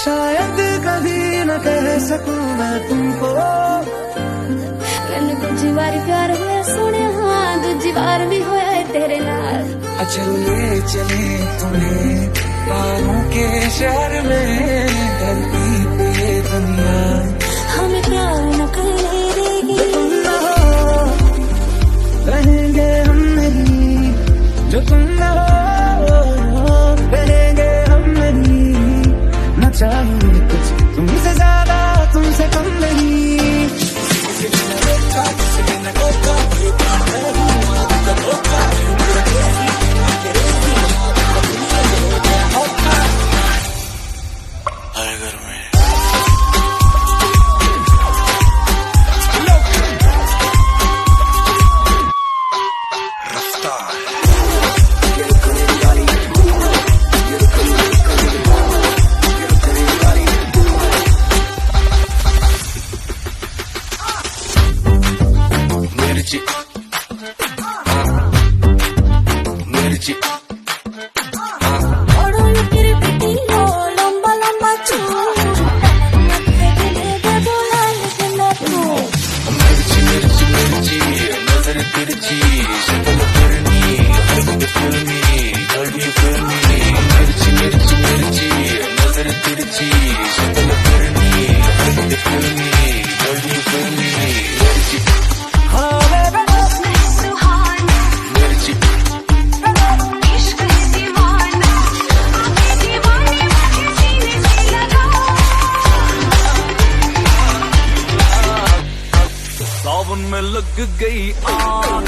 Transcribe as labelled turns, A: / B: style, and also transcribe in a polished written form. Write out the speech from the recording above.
A: शायद कभी न कह सकूं मैं तुमको।
B: मैंने दूजी बार प्यार होया सोने, हाँ दूजी बार भी होया है तेरे नाल।
A: अच्छा ले चले तुम्हें बाहों के शहर में, धरती पे ये दुनिया
B: हमें प्यार न करेगी।
A: तुम न हो रहेंगे हम नहीं, जो तुम न हो रहेंगे हम नहीं। न चाहिए कुछ तुमसे ज्यादा तुमसे कम नहीं।
C: हर घर में मिर्ची मिर्ची नजर तिरछी शक्ल फिरनी हरकत फिल्मी गली फिल्मी। मिर्ची मिर्ची मिर्ची नजर तिरछी शक्ल फिरनी हरकत फिल्मी गली फिल्मी। मिर्ची मिर्ची सावन में लग गई आग।